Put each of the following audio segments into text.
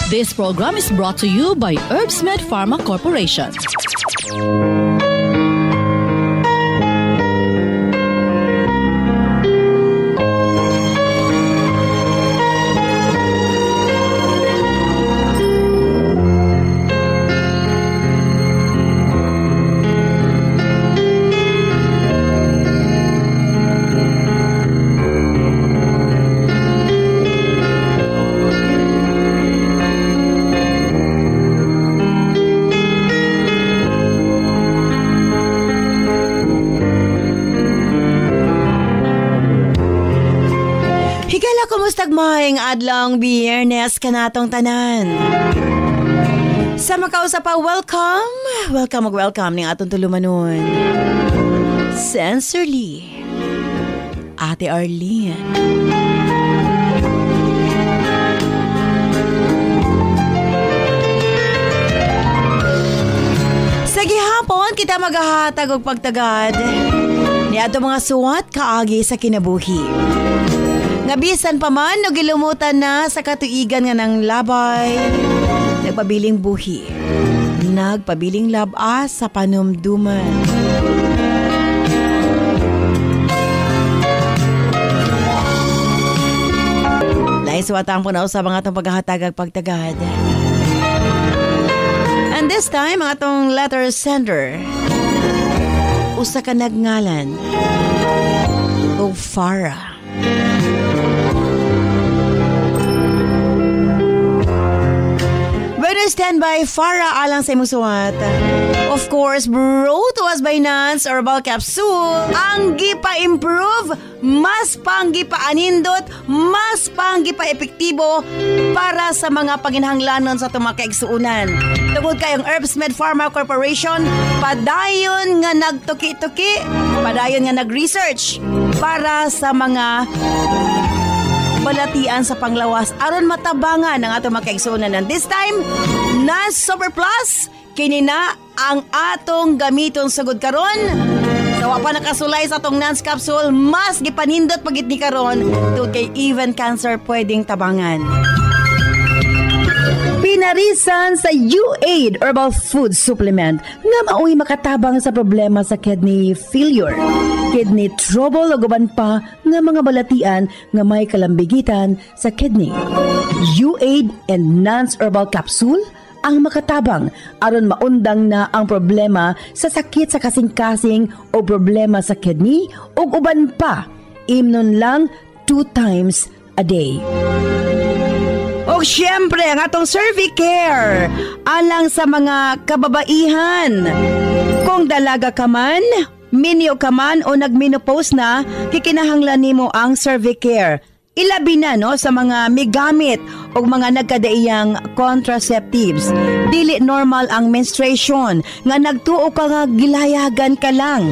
This program is brought to you by Herbsmed Pharma Corporation. Kumusta maayong adlang Biyernes kanatong tanan. Sa makausap pa, welcome ning atong tulumanon. Sensorly, Ate Arlene. Sa gihapon, kita maghahatag og pagtagad ni ato mga suwat kaagi sa kinabuhi. Ngabisan pa man o gilumutan na sa katuigan nga ng labay, nagpabiling buhi, nagpabiling labas sa panumduman. Lain suwatang po na usap ang atong paghahatag at pagtagad. And this time, ang atong letter sender, usa ka nagngalan o Farah. Stand by Farah alang sa imusuwat. Of course, brought to us by Nance Herbal Capsule. Ang gipa-improve, mas pang gipa-anindot, mas pang gipa-epektibo para sa mga paginhanglanon sa itong mga kaigsuunan. Tungod kayong Herbsmed Pharma Corporation, padayon nga nagtuki-tuki, padayon nga nag-research para sa mga balatian sa panglawas aron matabangan ang atong makaigsunan. And this time, Nance Super Plus, kini na ang atong gamiton sugod karon. So wa pa nakasulay sa atong Nance Capsule, mas gipanindot pagit ni karon tungod kay even cancer pwedeng tabangan. Pinarisan sa U-Aid Herbal Food Supplement nga mao'y makatabang sa problema sa kidney failure, kidney trouble o guban pa nga mga balatian nga may kalambigitan sa kidney. U-Aid and Nance Herbal Capsule ang makatabang aron maundang na ang problema sa sakit sa kasing-kasing o problema sa kidney o uban pa. Imnon lang 2 times a day. O syempre, ang atong Cervicare alang sa mga kababaihan. Kung dalaga ka man, minyo ka man o nagmenopause na, kikinahanglan nimo ang Cervicare. Ilabi na sa mga migamit o mga nagkadaiyang contraceptives. Dili normal ang menstruation nga nagtuo ka nga gilayagan ka lang.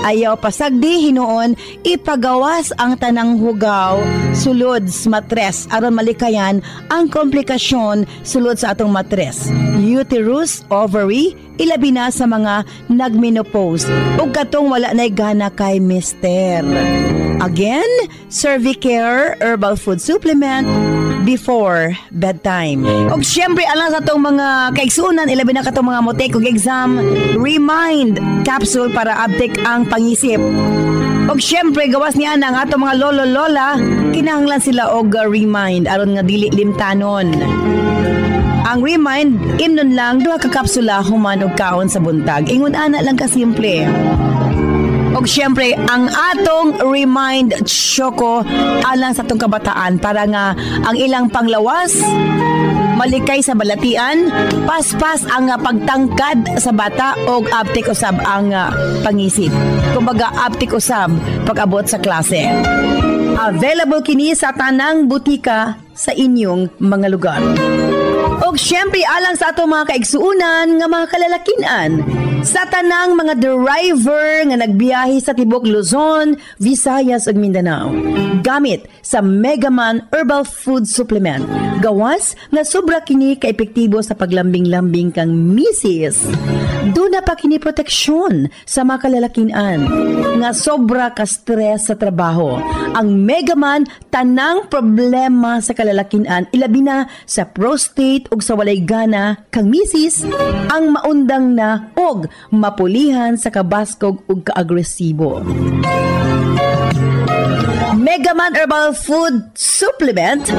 Ayaw pasagdi hinuon ipagawas ang tanang hugaw sulod sa matres aron malikayan ang komplikasyon sulod sa atong matres. Uterus, ovary, ilabi na sa mga nagmenopause ug katong wala nay gana kay mister. Again, Cervicare Herbal Food Supplement before bedtime. Og syempre alang sa itong mga kaigsunan, ilabi na katong mga motek og exam, Remind Capsule para update ang pangisip. Og syempre gawas niya ang atong mga lolo-lola, kinahanglan sila og Remind aron nga dili limtanon. Ang Remind, imnon lang 2 ka kapsula human og kaon sa buntag. Ingon ana lang ka simple. Og syempre, ang atong Remind Choco alang sa atong kabataan para nga ang ilang panglawas, malikay sa balatian, paspas ang pagtangkad sa bata o aptik usab ang pangisip. Kumbaga, aptik usab pag-abot sa klase. Available kini sa tanang butika sa inyong mga lugar. Og syempre alang sa ato mga kaigsuunan nga mga kalalakinan, sa tanang mga driver nga nagbiyahe sa tibok Luzon, Visayas ug Mindanao, gamit sa Megaman Herbal Food Supplement. Gawas nga sobra kini ka epektibo sa paglambing-lambing kang misis. Una pa kini proteksyon sa mga kalalakian nga sobra ka stress sa trabaho. Ang Megaman tanang problema sa kalalakian ilabi na sa prostate ug sa walay gana kang misis ang maundang na og mapulihan sa kabaskog ug kaagresibo. Megaman Herbal Food Supplement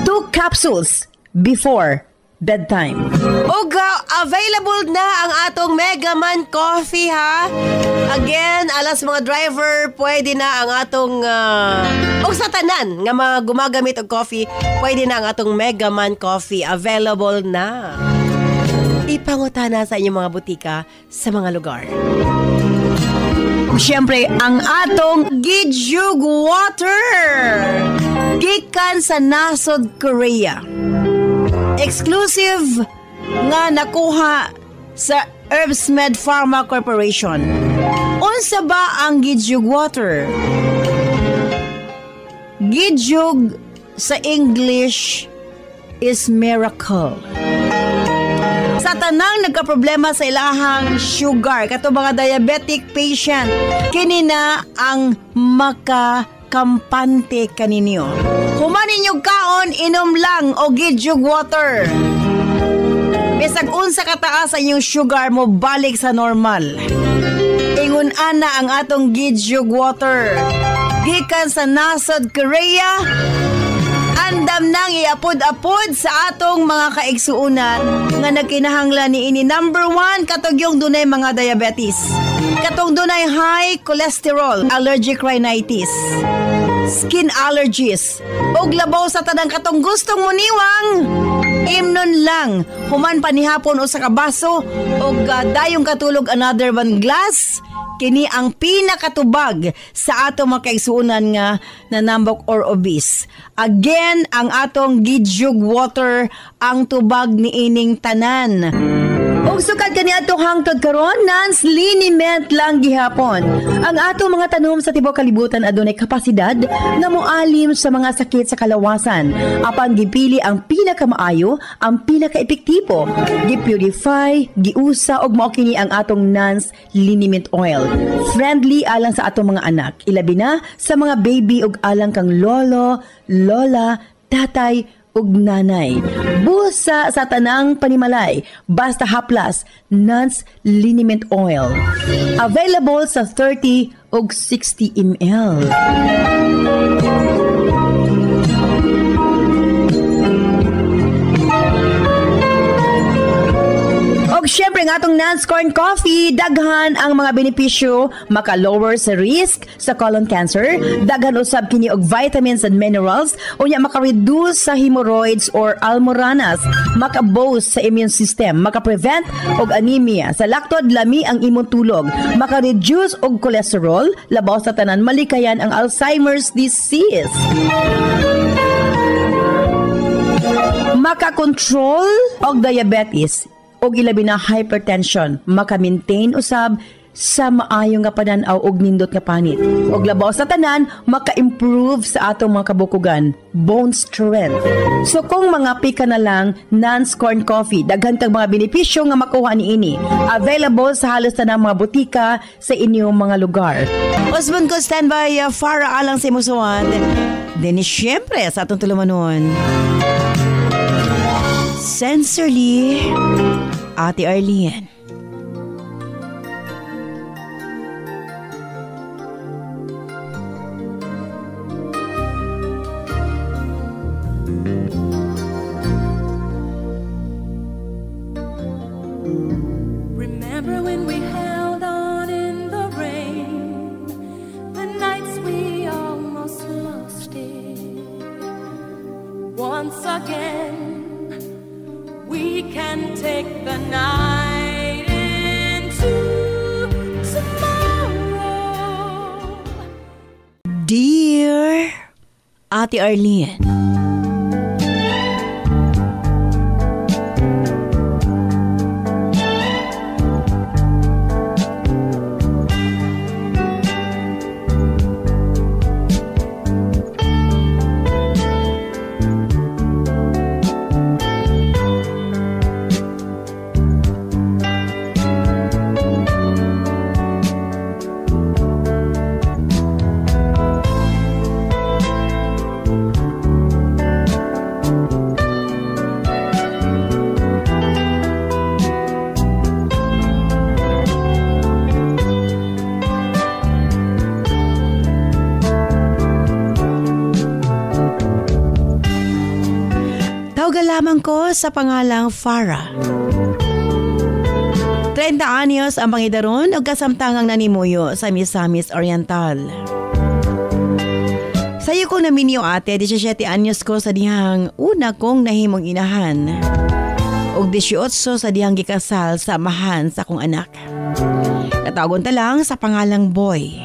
2 capsules before bedtime. Ug available na ang atong Megaman Coffee ha. Again, alas mga driver, pwede na ang atong ug sa tanan nga mga gumagamit og coffee, pwede na ang atong Megaman Coffee available na. Ipangutana sa inyong mga butika sa mga lugar. Siyempre, ang atong Gijug Water gikan sa nasod Korea. Exclusive nga nakuha sa Herbsmed Pharma Corporation. Unsa ba ang Gijug Water? Gijug sa English is miracle. Sa tanang nagkaproblema sa ilahang sugar, kato mga diabetic patient, kini na ang makakampante kaninyo. Humanin yung kaon, inom lang o Gijug Water. Bisag unsa kataas ang inyong sugar mo, balik sa normal. Ingon ana ang atong Gijug Water. Gikan sa nasod Korea, andam nang iapod-apod sa atong mga kaigsuunan nga nagkinahanglan ni ini. Number 1, katong yung dunay mga diabetes. Katong dunay high cholesterol, allergic rhinitis, skin allergies, og labaw sa tanang katong gustong muniwang. Imnon lang, human panihapon o sa kabaso, og dayong katulog another one glass. Kini ang pinakatubag sa atong mga kaigsuunan nga nanambok or obese. Again, ang atong Gijug Water ang tubag ni ining tanan. Ug sukad kani atong hangtod karon, non-liniment lang gihapon. Ang atong mga tanom sa tibuok kalibutan adunay kapasidad nga moalim sa mga sakit sa kalawasan. Apan gipili ang pinakamaayo, ang pinaka-epektibo. Gipurify, giusa og mao kini ang atong non-liniment oil. Friendly alang sa atong mga anak, ilabi na sa mga baby ug alang kang lolo, lola, tatay ug nanay. Busa sa tanang panimalay, basta haplas, Nance Liniment Oil. Available sa 30 ug 60 ml. Og syempre nga atong Nance Corn Coffee, daghan ang mga benepisyo, maka-lower sa risk sa colon cancer, daghan usab kini og vitamins and minerals, unya maka-reduce sa hemorrhoids or almoranas, maka-boost sa immune system, maka-prevent og anemia, sa laktod lami ang imong tulog, maka-reduce og cholesterol, labaw sa tanan malikayan ang Alzheimer's disease. Maka-control og diabetes og ilabi na hypertension, maka-maintain usab sa maayong nga pananaw og nindot nga panit. Og labaw sa tanan, maka-improve sa atong mga kabukugan, bone strength. So kung mga pika na lang, Nance Corn Coffee, daghan kang mga benepisyo nga makuha niini. Available sa halos tanang mga butika sa inyong mga lugar. Osbon ko standby para alang si Musuan. Then syempre sa atong tulumanon, Sincerely, Ate Arlene. Remember when we held on in the rain, the nights we almost lost it. Once again, we can take the night into tomorrow. Dear Ate Arlene, Tawagan lamang ko sa pangalang Farah. 30 anyos ang pangidaron o kasamtangang nanimuyo sa Misamis Oriental. Sayo ko namin yung ate, 17 anyos ko sa dihang una kong nahimong inahan. O 18 sa dihang gikasal sa amahan sa akong anak. Natawagon ta lang sa pangalang Boy.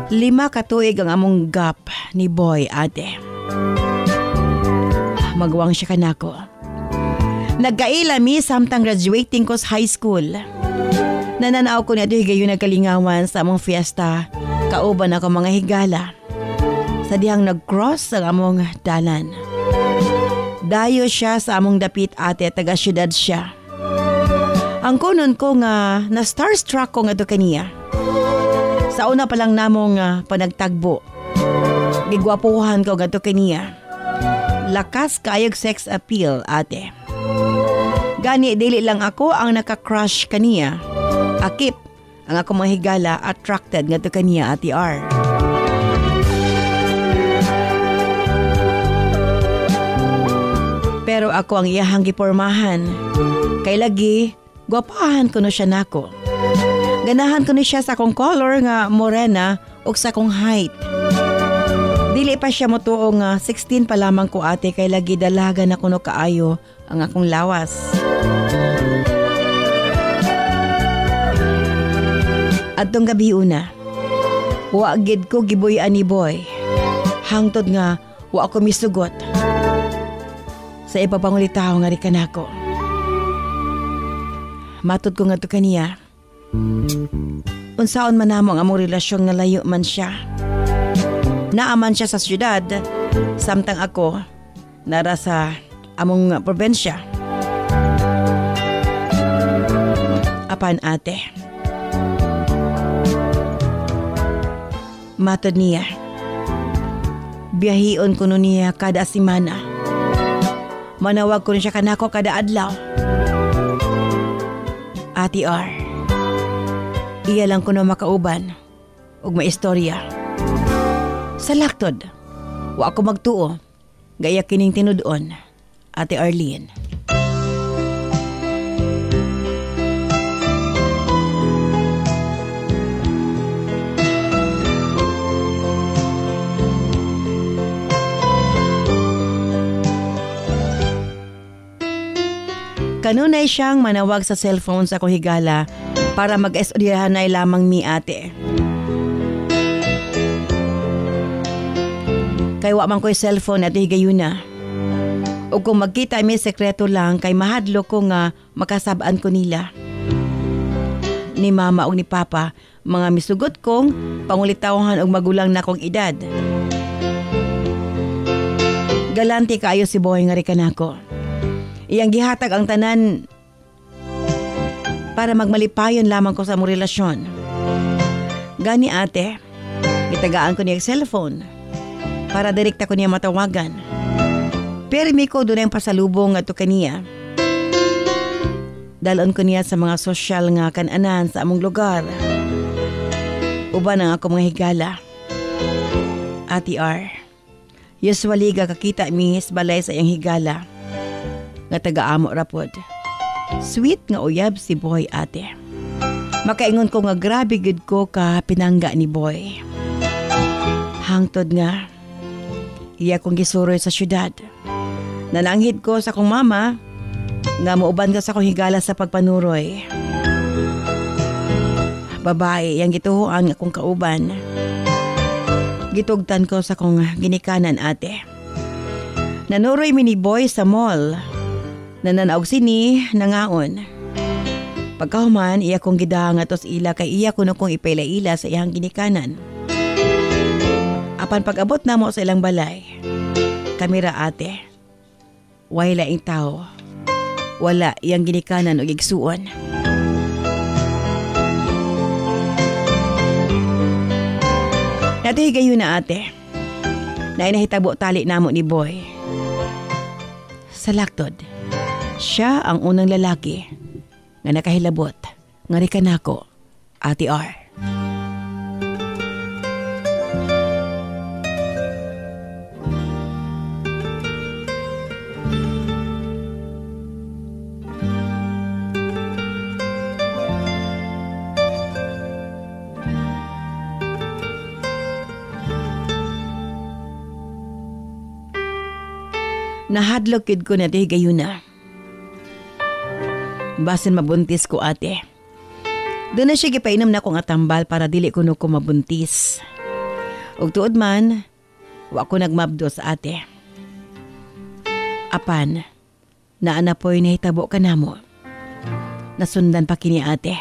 5 katuig ang among gap ni Boy, ate. Magwang siya kanako. Nagkaila mi samtang graduating ko sa high school. Nananaw ko na ito higayon nagkalingawan sa among fiesta. Kauban ako mga higala. Sa dihang nag-cross ang among dalan. Dayo siya sa among dapit, ate, taga syudad siya. Ang kunon ko nga na starstruck ko nga ito kaniya. Sa una pa lang namong panagtagbo. Gigwapuhan ko nga ito kaniya. Lakas kayog sex appeal, ate. Gani, dili lang ako ang naka-crush kaniya. Akip, ang ako mga higala attracted nga to kaniya, ate R. Pero ako ang iyahang gipormahan. Kay lagi, gwapahan ko no siya nako. Ganahan ko ni siya sa akong color nga morena o sa akong height. Dili pa siya motuong 16 pa lamang ko, ate, kay lagi dalagan ako no kaayo ang akong lawas. Adtong gabi una, wa gid ko gibuy-an ni Boy. Hangtod nga wa ako misugot. Sa ipapangulitaw nga ri kanako. Matod ko nga to kaniya. Unsaon man namo ang among relasyon nga layo man siya. Naaman siya sa syudad, samtang ako nara sa among probensya. Apan, ate, matod niya, biyahion ko nun niya kada simana. Manawag ko rin siya kanako kada adlaw. Ate R, iya lang ko na makauban ug maistorya. Sa laktod, wa ako magtuo, gaya kining tinudon, Ate Arlene. Kanunay siyang manawag sa cellphone sa akong higala para mag-estoryahanay lamang mi, ate. Kay wa man ko'y cellphone at higayuna. O kung magkita mi sekreto lang, kay mahadlo ko nga makasabaan ko nila. Ni mama o ni papa, mga misugot kong pangulitawhan og magulang na kong edad. Galanti kaayo si Boy nga rikan ako. Iyang gihatag ang tanan para magmalipayon lamang ko sa mong relasyon. Gani, ate, gitagaan ko niya cellphone para direkta ko niya matawagan. Permi ko doon ang pasalubong nga to kaniya. Dalon ko niya sa mga sosyal nga kananan sa among lugar. Uban ang ako mga higala. Ate R, usually kakita mi sa balay sa iyang higala nga taga-amo rapod. Sweet nga uyab si Boy, ate. Makaingon ko nga grabe gud ko ka pinangga ni Boy. Hangtod nga iya kong gisuroy sa syudad. Nananghid ko sa kong mama nga muuban ka sa kong higala sa pagpanuroy. Babae yang gituhuan nga kong kauban. Gitugtan ko sa kong ginikanan, ate. Nanuroy mi ni Boy sa mall. Nananaog sini nangaon. Pagkahuman, iya kong gidahang atos ila kay iya kuno kong ipailaila sa iyang ginikanan. Apan pag-abot na mo sa ilang balay, kamera, ate, wala ing tao, wala iyang ginikanan o igsuon. Natuhigayo na, ate, na inahitabo tali namo ni Boy. Sa laktod, siya ang unang lalaki nga nakahilabot nga rikan ako, Ate R. Nahadlok kid ko na di gayuna. Basin mabuntis ko ate. Doon na siya gipainom na kong atambal para dili ko no ko mabuntis. Ug tuod man, wa ko nagmabdos ate. Apan, naanapoy na hitabo ka namo. Nasundan pa kini ate.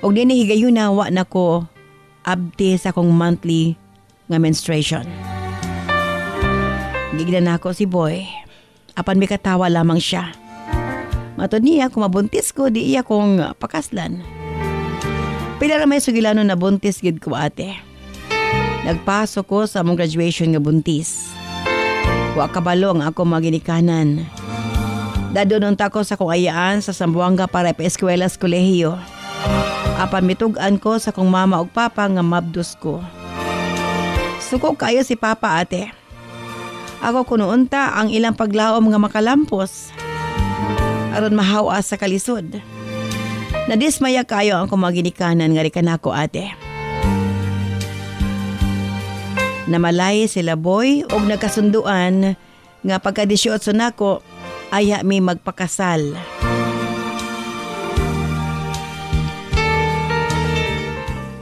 Ug di ni higayuna wa na ko abti sa kong monthly nga menstruation. Gignan ako si boy. Apan may katawa lamang siya. Matod niya kung mabuntis ko, di iya kong pakaslan. Pila ra may sugilano na buntis gid ko ate. Nagpasok ko sa among graduation nga buntis. Wa kabalo ang ako maginikanan. Dadununta ko sa kong ayaan sa Zamboanga para pa-eskwela sa kolehiyo. Apan mitugan ko sa kong mama ug papa nga mabdos ko. Suko kayo si papa ate. Ako kunuunta ang ilang paglaom nga makalampos. Aron mahawa sa kalisod. Nadismaya kayo ang kumaginikanan nga rikanako ate. Namalay sila boy og nagkasunduan nga pagka 18 nako aya mi magpakasal.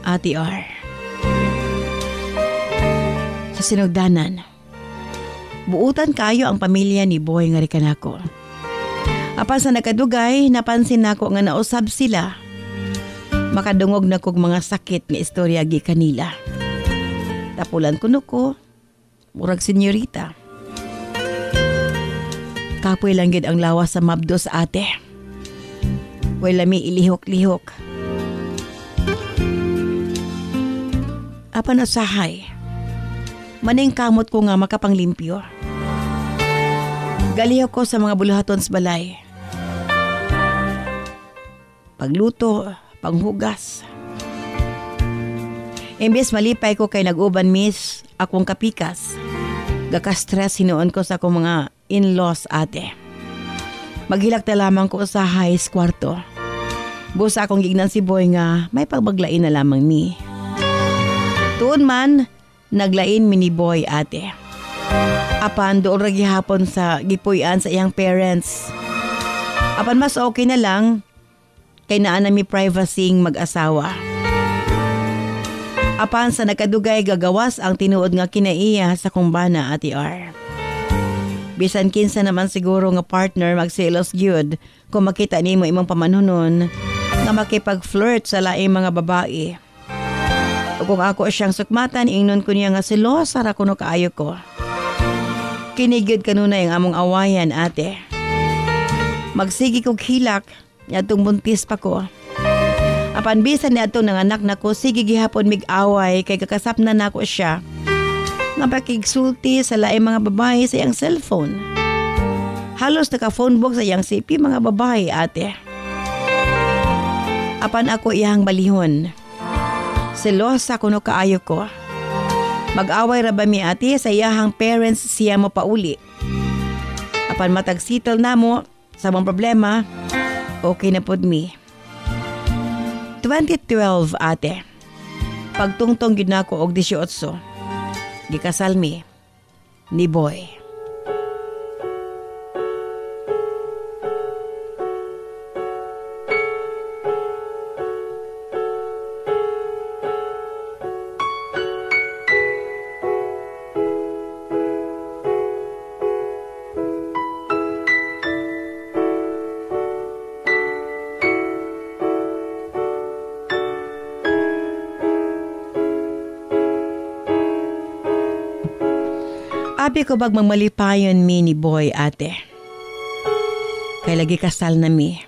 Ate R. Sa sinugdanan, buutan kayo ang pamilya ni boy nga rikanako. Apan sa nakadugay, napansin nako nga nausab sila. Makadungog na kog mga sakit ni istorya gi kanila. Tapulan ko nuko, murag senyorita. Kapoy lang gid ang lawas sa mabdos ate. Wala mi ilihok-lihok. Apan usahay, maning kamot ko nga makapanglimpyo. Galiho ko sa mga buluhaton sa balay. Pagluto, panghugas. Imbes malipay ko kay nag-uban miss akong kapikas. Gaka-stress hinuon ko sa akong mga in-laws ate. Maghilak na lamang ko sa high kwarto. Busa akong gignan si boy nga may pagbaglain na lamang mi. Tuon man, naglain mi ni boy ate. Apan doon ra gihapon sa gipuy-an sa iyang parents. Apan mas okay na lang kay naa na mi privacy mag-asawa. Apan sa nakadugay gagawas ang tinuod nga kinaiya sa kumbana ati R. Bisan kinsa naman siguro nga partner magselos gyud kung makita nimo imong pamanunon nga makipag-flirt sa laing mga babae. O kung ako siyang sukmatan, ingnon ko niya nga selosa ra kuno kaayo ko. Kinigid kanunay ang among awayan ate. Magsigi kog hilak, yatong buntis pa ko. Apan bisan ni atong nanganak na ko, sige gihapon mig-away kay kakasapnan na ko siya. Nga pakigsulti sa laing mga babae sa iyang cellphone. Halos naka-phone box sa iyang sipi mga babae ate. Apan ako iyang balihon. Selosa kuno kaayo ko. Mag-away ra ba mi ate sa iyahang parents siya mo pauli. Apan matag-settle na mo sa mga problema, okay na pod mi. 2012 ate. Pagtungtong gid nako og 18. Gikasal mi ni boy. Abi ko bag magmalipayon mi ni boy ate. Kay lagi kasal na mi.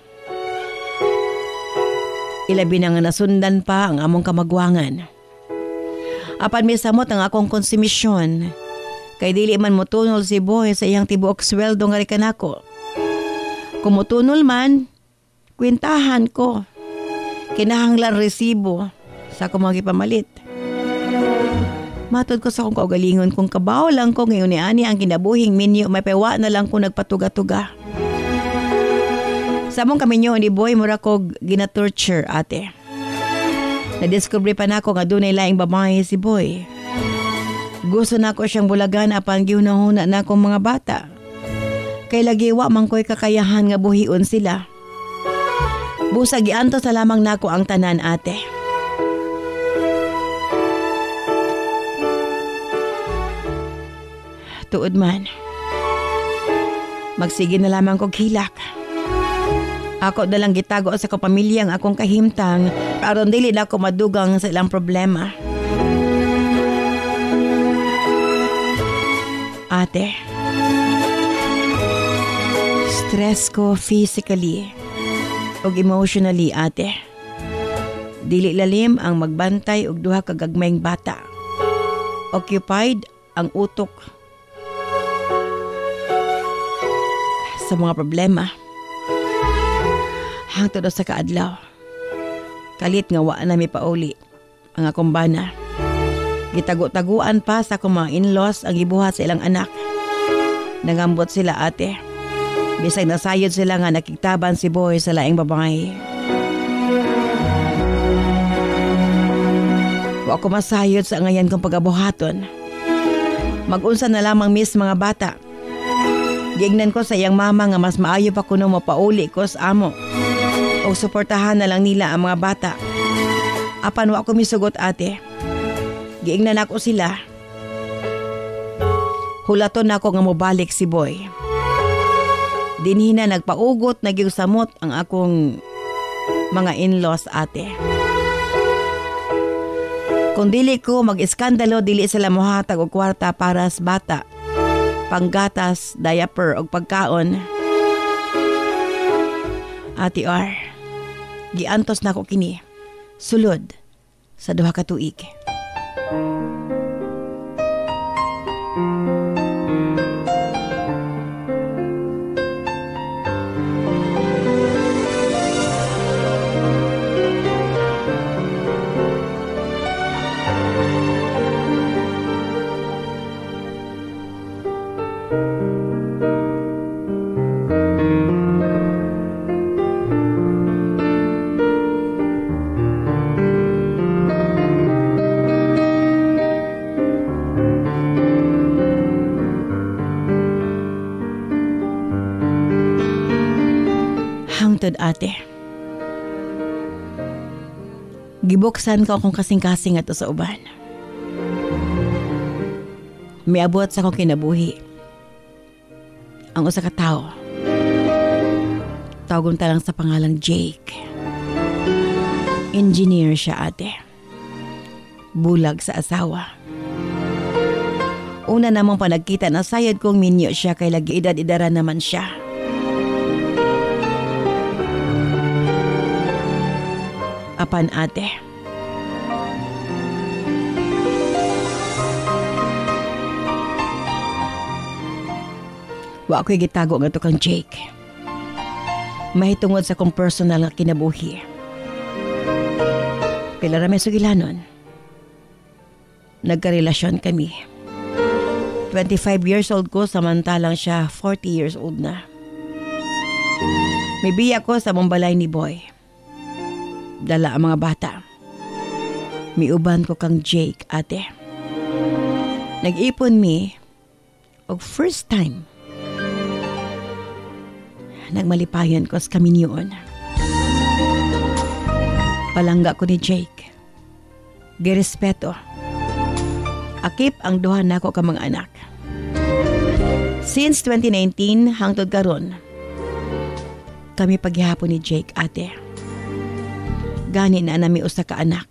Ilabi na nga nasundan pa ang among kamagwangan. Apan mi samot ang akong konsumisyon. Kay dili man motunol si boy sa iyang tibuok sweldo nga rikan ako. Kung motunol man, kwintahan ko. Kinahanglan resibo sa akong mga ipamalit. Matod ko sa akong kaugalingon kung kabaw lang ko ngayon ni ani ang kinabuhing minyo may pewa na lang ko nagpatuga-tuga. Sa mong kami nyo ni boy mura ko gina-torture ate. Nadiscover pa na ako nga dunay laing babae si boy. Gusto na ako siyang bulagan apan gihunahuna na akong mga bata. Kay lagiwa man ko'y kakayahan nga buhion sila. Busa gianto sa lamang nako ang tanan, ate. Tuod man, magsige na lamang kog hilak. Ako na lang gitago sa kapamilyang akong kahimtang aron dili na ako madugang sa ilang problema. Ate, stress ko physically ug emotionally, ate. Dili lalim ang magbantay og duha ka gagmayng bata. Occupied ang utok sa mga problema. Hangtod sa kaadlaw, kalit nga wa na mi pauli ang akong bana. Gitago-taguan pa sa akong mga in-laws ang gibuhat sa ilang anak. Nangambot sila, ate. Bisag nasayod sila nga nakiktaban si Boy sa laing babae. Wa ko masayod sa ngayon kong pagabuhaton. Mag-unsa na lamang miss mga bata. Giingnan ko sa iyang mama nga mas maayo pa kuno mo pauli ko sa amo. O suportahan na lang nila ang mga bata. Apan wa ko misugot, ate. Giingnan ako sila. Hulaton ako nga mobalik si Boy. Dinhi na nagpaugot, nagyusamot ang akong mga in-laws, ate. Kung dili ko mag-iskandalo, dili sila mohatag og kwarta para sa bata. Panggatas, diaper o pagkaon. Ate R, giantos na ko kini. Sulod sa duha ka tuig. Hangtod, ate. Gibuksan ko akong kasing-kasing ato sa uban. Miabot sa akong kinabuhi. Ang usa ka tao. Tawgon ta lang sa pangalang Jake. Engineer siya, ate. Bulag sa asawa. Una namang panagkita na sayad kong minyo siya kay lagi edad-idara naman siya. Apan, ate, wa ako'y gitago nga to kang Jake. Mahitungod sa kong personal na kinabuhi. Pila ra may sugilanon. Nagkarelasyon kami. 25 years old ko samantalang siya 40 years old na. May biya ko sa mambalay ni Boy. Dala ang mga bata. Miuban ko kang Jake, ate. Nag-ipon mi og first time nagmalipayan ko sa kaminyoon. Palangga ko ni Jake. Girespeto. Akip ang duha nako ka mga anak. Since 2019 hangtod karon, kami paghihapon ni Jake, ate. Gani na nami usa ka anak.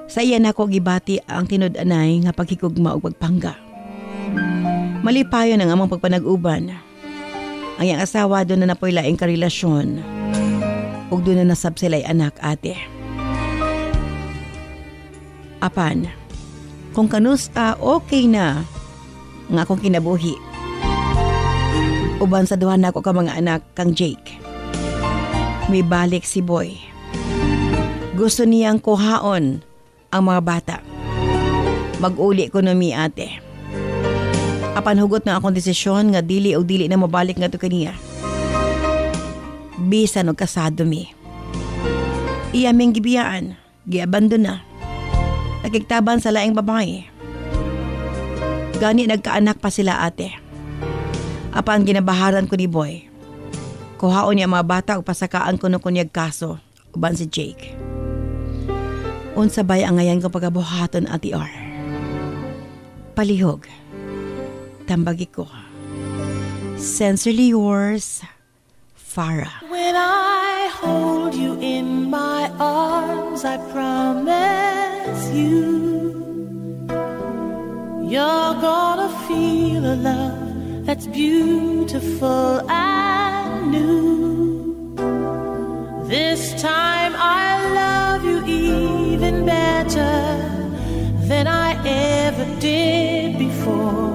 Sa iya nako gibati ang tinud-anay nga paghigugma og pagpangga. Malipayon ang among pagpanag-uban. Ang iyang asawa doon na napoy laing karelasyon. Ug doon na nasab sila'y anak, ate. Apan, kung kanusta okay na nga akong kinabuhi. Uban sa duha nako ka mga anak kang Jake. May balik si Boy. Gusto niyang kuhaon ang mga bata. Mag-uli ko na mi, ate. Apan hugot na akong desisyon nga dili o dili na mabalik nga to kaniya. Bisan og kasado mi. Iya ming gibiyaan, giabandon na. Nakiktaban sa laing babae. Gani nagkaanak pa sila, ate. Apa ang ginabaharan ko ni Boy. Kuhaon niya mga bata o pasakaan ko no kunyag kaso. Uban si Jake. Unsa bay ang ngayon ko pagabuhaton at R. Palihog. Tambagi ko. Sincerely yours, Farah. When I hold you in my arms, I promise you, you're gonna feel a love that's beautiful and new. This time I love you even better than I ever did before,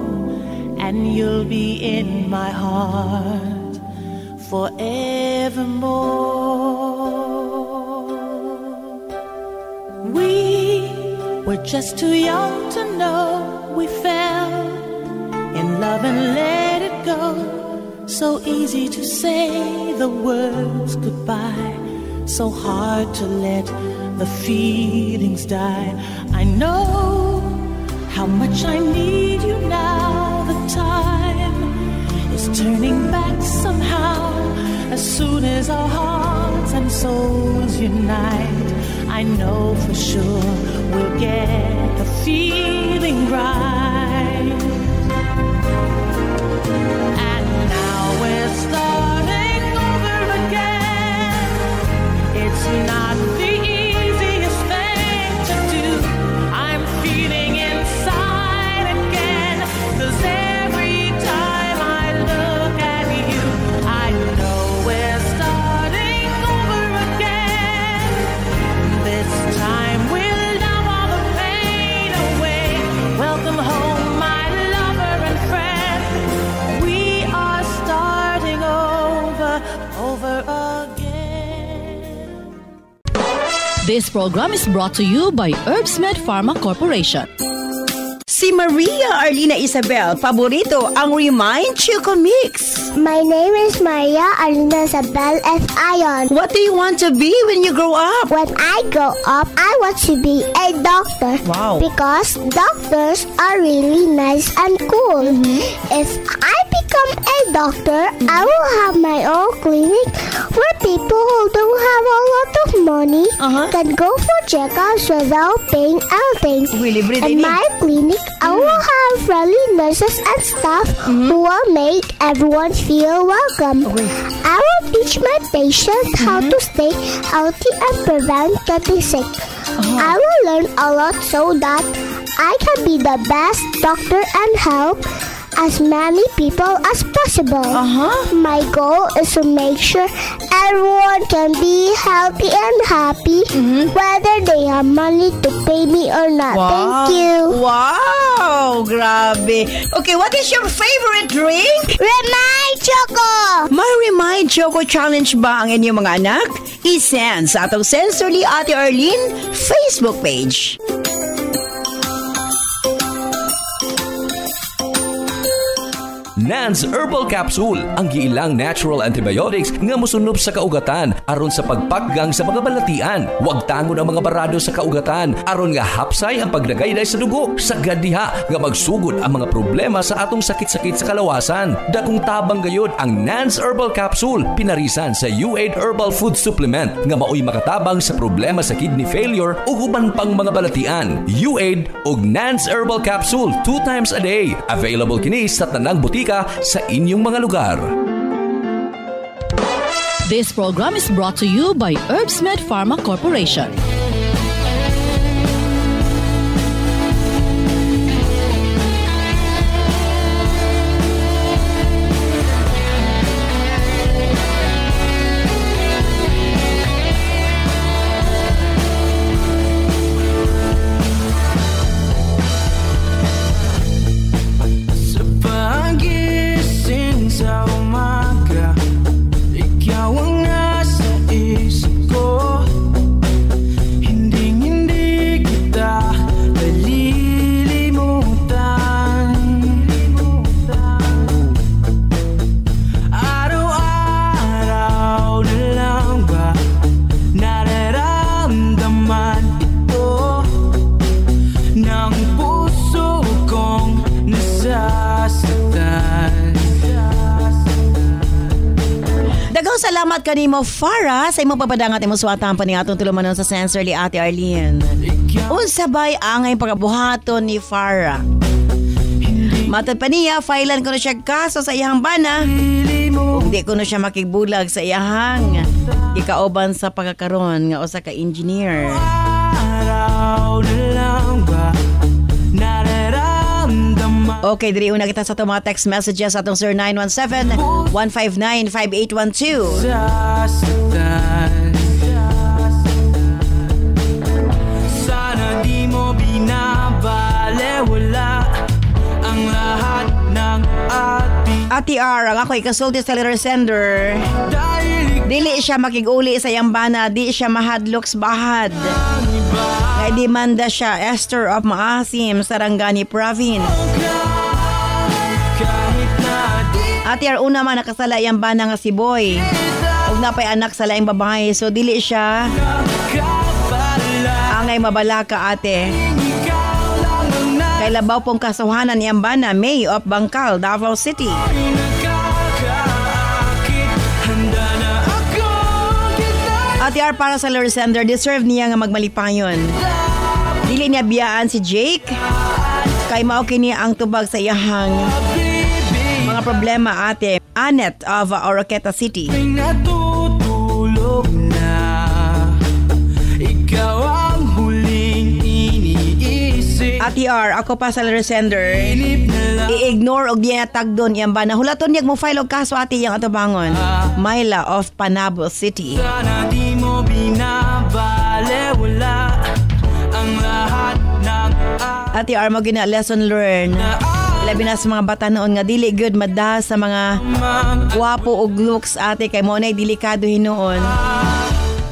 and you'll be in my heart forevermore. We were just too young to know we fell in love and let it go. So easy to say the words goodbye, so hard to let the feelings die. I know how much I need you now. The time is turning back somehow. As soon as our hearts and souls unite, I know for sure we'll get the feeling right. And now we're starting over again. It's not the easiest thing to do. I'm feeling inside again, 'cause every time I look at you, I know we're starting over again. This time we'll love all the pain away. Welcome home, my lover and friend. We are starting over again. This program is brought to you by Herbsmed Pharma Corporation. Si Maria Arlina Isabel, paborito ang Remind Choco Mix. My name is Maria Alina Isabel F. Ion. What do you want to be when you grow up? When I grow up, I want to be a doctor. Wow. Because doctors are really nice and cool. If I become a doctor, I will have my own clinic where people who don't have a lot of money can go for checkups without paying anything. Really, In my clinic, I will have friendly nurses and staff who will make everyone feel welcome. I will teach my patients how to stay healthy and prevent getting sick. I will learn a lot so that I can be the best doctor and help as many people as possible. My goal is to make sure everyone can be healthy and happy, whether they have money to pay me or not. Thank you. Wow! Grabe. Okay, what is your favorite drink? Remind Choco! May Remind Choco Challenge ba ang inyong mga anak? I-send sa atong Sensorly Ate Arlene Facebook page. Nan's Herbal Capsule, ang giilang natural antibiotics nga mosunod sa kaugatan aron sa pagpaggang sa mga balatian. Huwag tangon ang mga barado sa kaugatan aron nga hapsay ang pagdagayday sa dugo. Sagad diha nga magsugod ang mga problema sa atong sakit-sakit sa kalawasan. Dakong tabang gayud ang Nan's Herbal Capsule, pinarisan sa U8 Herbal Food Supplement nga maoy makatabang sa problema sa kidney failure ug uban pang mga balatian. U8 ug Nan's Herbal Capsule 2 times a day. Available kini sa tanang butika sa inyong mga lugar. This program is brought to you by Herbsmed Pharma Corporation. salamat kanimo Farah sa imong papadangat imong suwatan pa ni atong tulumanon sa Sensorly Ate Arlene. Unsabay angay pagabuhaton ni Farah. Matod pa niya, filean ko na siya kaso sa iyang bana. Kung di ko na siya makigbulag sa iyahang ikauban sa pagkakaroon nga usa ka engineer. Okay, diri una kita sa itong mga text messages atong 0917-159-5812. Sana di mo binabalewala ang lahat ng Ati R, ang ako ikasulti sa letter sender. Dili siya makiguli sa iyang bana, di siya mahadloks bahad. Kaya demanda siya, Esther of Maasim, Sarangani Province. Ati R, una man nakasala iyang bana nga si Boy. Huwag na pa'y anak sa laing babae, so dili siya angay mabalaka ate. Kay labaw pong kasuhanan iyang bana, May of Bangkal, Davao City. Ati R, para sa Lord Sender, deserve niya nga magmalipayon. Dili niya biyaan si Jake, kay mao kini ang tubag sa iyahang mga problema ate. Annette of Oroqueta City. Natutulog na ikaw ang huling iniisip. Ati R, ako pa sa Lord Sender, i-ignore og diya tagdon iyang bana. Hulaton niyag mo file og kaso ati iyang atubangon. Myla of Panabo City. Sana di mo binabalewala ang lahat ng Ati R, mo gina lesson learned. Labi na sa mga bata noon nga dili good mada sa mga guwapo og looks ate, kay mo nay delikado hinuon.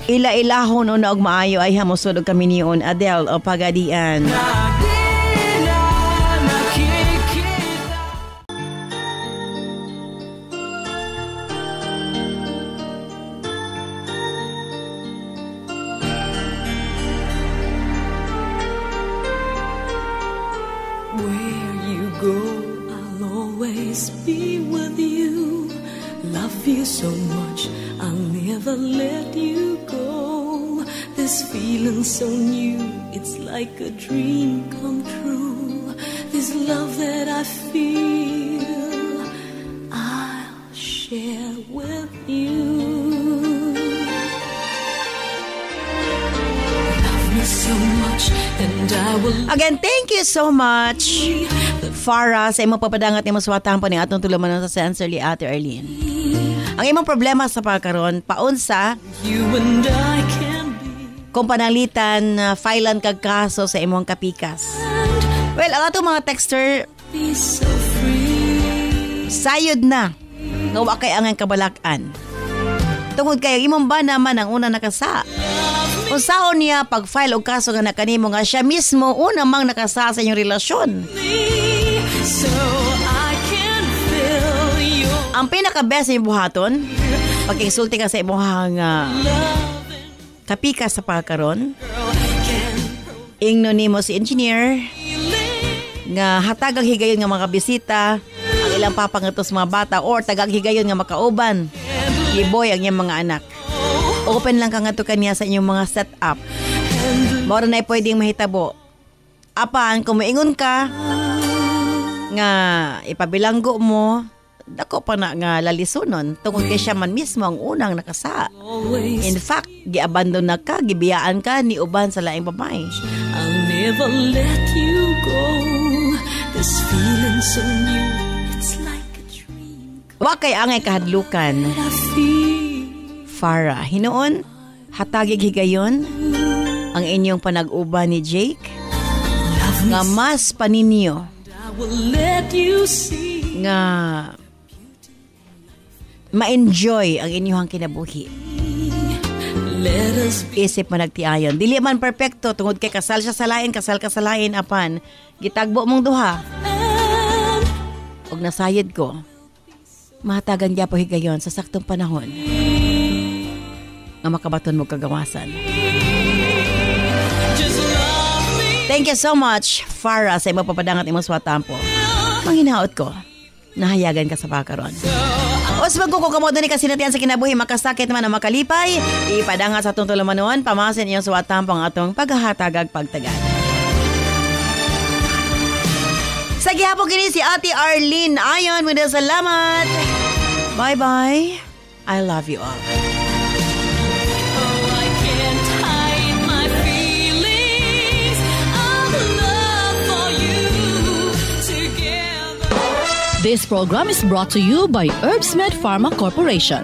Ila-ilahon una og maayo ay hamusod og kami niyon. Adele o Pagadian. So much, I'll never let you go. This feeling so new, it's like a dream come true. This love that I feel, I'll share with you. Love me so much, and I will. Again, thank you so much, Farah, sa imong papadangat imong suwatan pa ni atong tulumanon sa Sensorly Ate Arlene. Ang imong problema sa pagkaroon, paunsa kung panalitan na filean kag kaso sa imong kapikas. Well, ang atong mga texter, sayod na nga wa kay ang kabalak-an. Tungod kayo, imong ba naman ang una nakasa? Kung saan niya pag-file og kaso nga nakanimo nga siya mismo una mang nakasa sa inyong relasyon. Ang pinaka-best na buhaton, pag-insulti ka sa imuhang kapikas sa pagkaroon, ingno nimo si engineer, nga hatagang higayon nga mga bisita, ang ilang papangatos mga bata, or tagang higayon nga makauban, giboy ang iyang mga anak. Open lang ka nga to kaniya sa inyong mga setup. Mora na pwedeng mahitabo. Apan, kung maingon ka, nga ipabilanggo mo, dako pa na nga lalisunon tungod kay siya man mismo ang unang nakasa. In fact, giabandon na ka, gibiyaan ka ni uban sa laing babae. I'll never let you go. This feeling so new, it's like a dream. Wa kay angay kahadlukan. Farah, hinuon hatagig higayon ang inyong panag-uban ni Jake nga mas paninyo nga ma-enjoy ang inyong kinabuhi. Isip man nagtiayon. Dili man perfecto tungod kay kasal siya sa lain, kasal ka sa lain, apan gitagbo mong duha. Og nasayad ko, mahatagan niya po higayon sa saktong panahon nga makabaton mo kagawasan. Thank you so much, Farah, sa imong papadangat imong suwatampo. Manghinaot ko, nahayagan ka sa pagkaroon. Os magkukukamodo ni kasinatian sa kinabuhi makasakit man o makalipay, ipadanga sa atong tulumanuan, pamasin iyong suwatang pang atong paghahatagag pagtagad. Sa gihapon kini si Ate Arlene Ayon, muna salamat. Bye-bye. I love you all. This program is brought to you by Herbsmed Pharma Corporation.